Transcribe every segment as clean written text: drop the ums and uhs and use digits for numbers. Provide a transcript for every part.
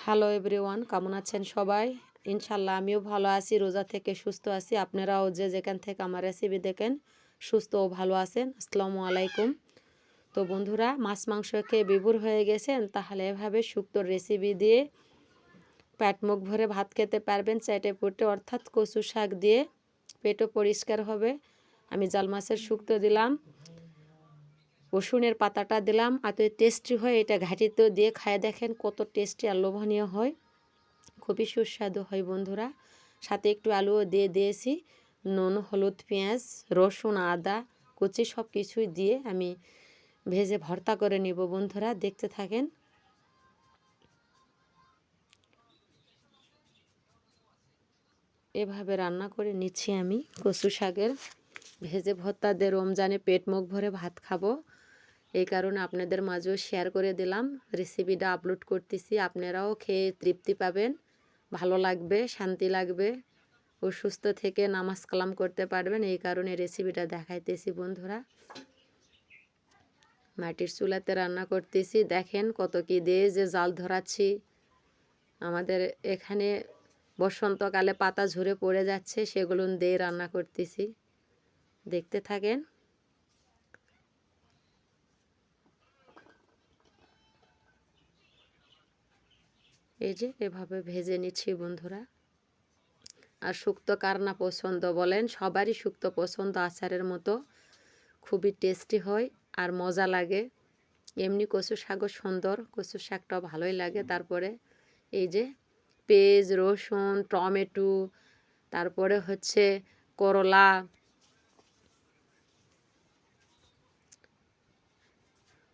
Hello everyone, কেমন আছেন সবাই? ইনশাল্লাহ আমিও ভালো আছি, রোজা থেকে সুস্থ আছি। আপনারাও যে যেখান থেকে আমার রেসিপি দেখেন সুস্থ ও ভালো আছেন। আসসালামু আলাইকুম। তো বন্ধুরা, মাছ মাংস খেয়ে বিভোর হয়ে গেছেন, তাহলে এভাবে শুক্তোর রেসিপি দিয়ে পেট মুখ ভরে ভাত খেতে পারবেন চাইটে পুটে, অর্থাৎ কচু শাক দিয়ে পেটও পরিষ্কার হবে। আমি জাল মাছের শুক্তো দিলাম, রসুনের পাতাটা দিলাম, এত টেস্টি হয়। এটা ঘাটিতেও দিয়ে খায় দেখেন কত টেস্টি আর লোভনীয় হয়, খুবই সুস্বাদু হয় বন্ধুরা। সাথে একটু আলুও দিয়ে দিয়েছি। নুন, হলুদ, পেঁয়াজ, রসুন, আদা কুচি সব কিছুই দিয়ে আমি ভেজে ভর্তা করে নিব বন্ধুরা, দেখতে থাকেন। এভাবে রান্না করে নিচ্ছি আমি কচু শাকের ভেজে ভর্তা দিয়ে রমজানে পেট মুখ ভরে ভাত খাবো। এই কারণে আপনাদের মাঝেও শেয়ার করে দিলাম, রেসিপিটা আপলোড করতেছি। আপনারাও খেয়ে তৃপ্তি পাবেন, ভালো লাগবে, শান্তি লাগবে ও সুস্থ থেকে নামাজ কালাম করতে পারবেন। এই কারণে রেসিপিটা দেখাইতেছি বন্ধুরা। মাটির চুলাতে রান্না করতেছি, দেখেন কত কি দিয়ে যে জাল ধরাচ্ছি। আমাদের এখানে বসন্তকালে পাতা ঝরে পড়ে যাচ্ছে, সেগুলো দিয়ে রান্না করতেছি, দেখতে থাকেন। এই যে এভাবে ভেজে নিচ্ছি বন্ধুরা। আর শুক্তো কার না পছন্দ বলেন? সবারই শুক্তো পছন্দ, আচারের মতো খুবই টেস্টি হয় আর মজা লাগে। এমনি কচু শাকও সুন্দর, কচু শাকটাও ভালোই লাগে। তারপরে এই যে পেঁয়াজ, রসুন, টমেটো, তারপরে হচ্ছে করলা,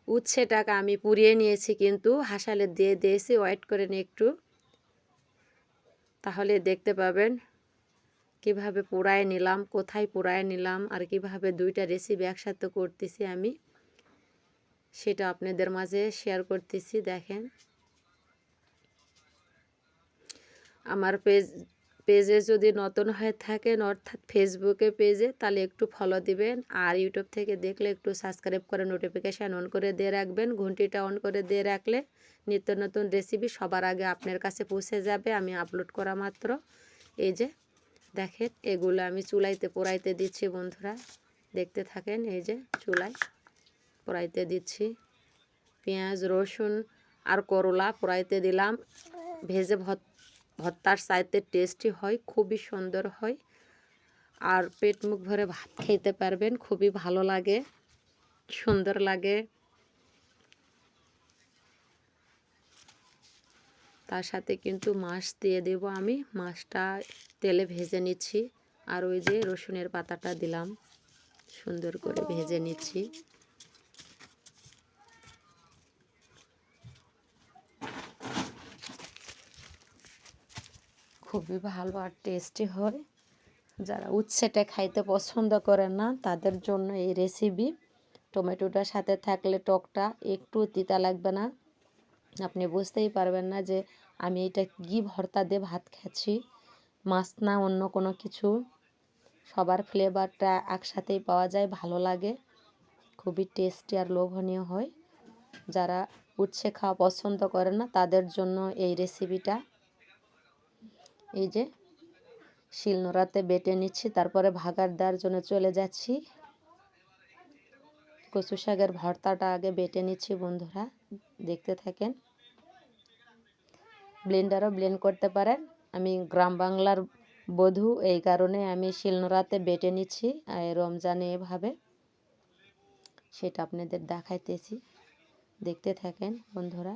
উচ্ছেটাকে আমি পুড়িয়ে নিয়েছি, কিন্তু হাসালে দিয়ে দিয়েছি। ওয়েট করে নিয়ে একটু, তাহলে দেখতে পাবেন কিভাবে পোড়ায় নিলাম, কোথায় পোড়ায় নিলাম, আর কিভাবে দুইটা রেসিপি একসাথে করতেছি আমি, সেটা আপনাদের মাঝে শেয়ার করতেছি। দেখেন, আমার পেজে যদি নতুন হয়ে থাকেন, অর্থাৎ ফেসবুকে পেজে, তাহলে একটু ফলো দিবেন। আর ইউটিউব থেকে দেখলে একটু সাবস্ক্রাইব করে নোটিফিকেশান অন করে দিয়ে রাখবেন। ঘন্টিটা অন করে দিয়ে রাখলে নিত্য নতুন রেসিপি সবার আগে আপনার কাছে পৌঁছে যাবে আমি আপলোড করা মাত্র। এই যে দেখেন, এগুলো আমি চুলাইতে পোড়াইতে দিচ্ছি বন্ধুরা, দেখতে থাকেন। এই যে চুলায় পোড়াইতে দিচ্ছি, পেঁয়াজ, রসুন আর করলা পোড়াইতে দিলাম। ভেজে ভর্তার চাইতে টেস্টি হয়, খুবই সুন্দর হয়, আর পেট মুখ ভরে ভাত খেতে পারবেন, খুবই ভালো লাগে, সুন্দর লাগে। তার সাথে কিন্তু মাছ দিয়ে দেব আমি, মাছটা তেলে ভেজে নিচ্ছি। আর ওই যে রসুনের পাতাটা দিলাম, সুন্দর করে ভেজে নিচ্ছি। খুবই ভালো আর টেস্টি হয়। যারা উচ্ছেটা খাইতে পছন্দ করেন না, তাদের জন্য এই রেসিপি। টমেটোটার সাথে থাকলে টকটা একটু তিতা লাগবে না, আপনি বুঝতেই পারবেন না যে আমি এটা কী ভর্তা দিয়ে ভাত খাচ্ছি, মাছ না অন্য কোনো কিছু। সবার ফ্লেভারটা একসাথেই পাওয়া যায়, ভালো লাগে, খুবই টেস্টি আর লোভনীয় হয়। যারা উচ্ছে খাওয়া পছন্দ করে না, তাদের জন্য এই রেসিপিটা। এই যে শিলনোড়াতে বেটে নিচ্ছি, তারপরে ভাগার দেওয়ার জন্য চলে যাচ্ছি। কচু শাকের ভর্তাটা আগে বেটে নিচ্ছি বন্ধুরা, দেখতে থাকেন। ব্লেন্ডারও ব্লেন্ড করতে পারেন, আমি গ্রাম বাংলার বধূ, এই কারণে আমি শিলনোড়াতে বেটে নিচ্ছি রমজানে এভাবে, সেটা আপনাদের দেখাইতেছি, দেখতে থাকেন বন্ধুরা।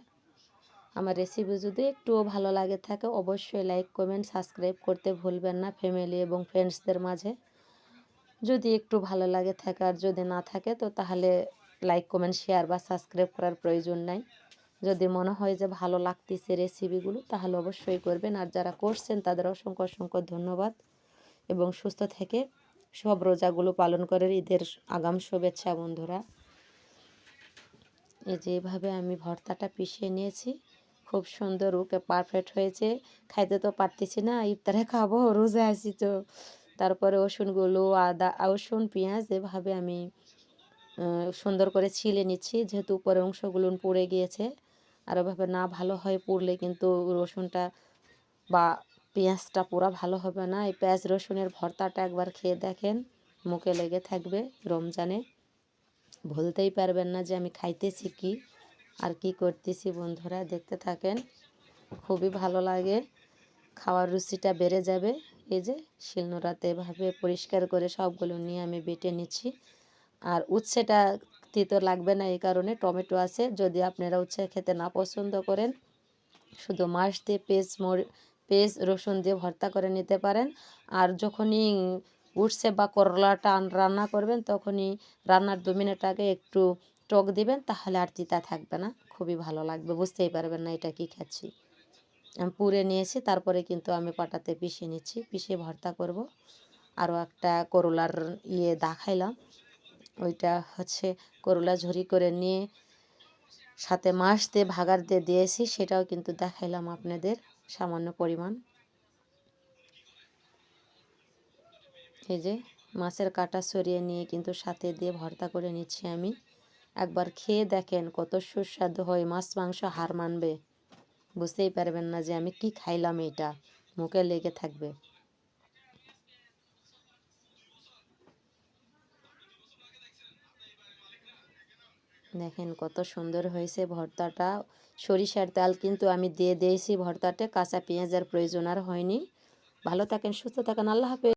আমার রেসিপি যদি একটুও ভালো লাগে থাকে, অবশ্যই লাইক, কমেন্ট, সাবস্ক্রাইব করতে ভুলবেন না ফ্যামিলি এবং ফ্রেন্ডসদের মাঝে। যদি একটু ভালো লাগে থাকে, আর যদি না থাকে তো তাহলে লাইক, কমেন্ট, শেয়ার বা সাবস্ক্রাইব করার প্রয়োজন নাই। যদি মনে হয় যে ভালো লাগতেছে রেসিপিগুলো, তাহলে অবশ্যই করবেন। আর যারা করছেন তাদের অসংখ্য অসংখ্য ধন্যবাদ, এবং সুস্থ থেকে সব রোজাগুলো পালন করে ঈদের আগাম শুভেচ্ছা বন্ধুরা। এই যে এভাবে আমি ভর্তাটা পিষিয়ে নিয়েছি, খুব সুন্দর ওকে পারফেক্ট হয়েছে। খাইতে তো পারতেছি না, ইফতারে খাবো, রোজা আছি তো। তারপরে রসুনগুলো, আদা, রসুন, পেঁয়াজ এভাবে আমি সুন্দর করে ছিলে নিচ্ছি, যেহেতু উপরের অংশগুলো পুড়ে গিয়েছে। আর ওভাবে না ভালো হয় পুড়লে কিন্তু রসুনটা বা পেঁয়াজটা পুরা ভালো হবে না। এই পেঁয়াজ রসুনের ভর্তাটা একবার খেয়ে দেখেন, মুখে লেগে থাকবে। রমজানে ভুলতেই পারবেন না যে আমি খাইতেছি কি আর কি করতেছি। বন্ধুরা দেখতে থাকেন, খুবই ভালো লাগে, খাওয়ার রুচিটা বেড়ে যাবে। এই যে শিলনোড়াতে এভাবে পরিষ্কার করে সবগুলো নিয়ে আমি বেটে নিচ্ছি। আর উচ্ছেটা তিতো লাগবে না, এই কারণে টমেটো আছে। যদি আপনারা উচ্ছে খেতে না পছন্দ করেন, শুধু মাছ দিয়ে পেঁয়াজ রসুন দিয়ে ভর্তা করে নিতে পারেন। আর যখনই উঠছে বা করলাটা রান্না করবেন, তখনই রান্নার 2 মিনিট আগে একটু টক দিবেন, তাহলে আর তিতা থাকবে না, খুবই ভালো লাগবে, বুঝতেই পারবেন না এটা কি খাচ্ছি। আমি পুড়ে নিয়েছি, তারপরে কিন্তু আমি পাটাতে পিষে নিচ্ছি, পিষে ভর্তা করব। আরও একটা করলার দেখাইলাম, ওইটা হচ্ছে করলা ঝুরি করে নিয়ে সাথে মাছ দিয়ে ভাগার দিয়ে দিয়েছি, সেটাও কিন্তু দেখাইলাম আপনাদের সামান্য পরিমাণ। এই যে মাছের কাঁটা সরিয়ে নিয়ে কিন্তু সাথে দিয়ে ভর্তা করে নিচ্ছি আমি। একবার খেয়ে দেখেন কত সুস্বাদু হয়, মাছ মাংস হার মানবে, বুঝতেই পারবেন না যে আমি কি খাইলাম, এটা মুখে লেগে থাকবে। দেখেন কত সুন্দর হয়েছে ভর্তাটা। সরিষার তেল কিন্তু আমি দিয়ে দিয়েছি ভর্তাতে, কাঁচা পেঁয়াজের প্রয়োজন আর হয়নি। ভালো থাকেন, সুস্থ থাকেন, আল্লাহ হাফেজ।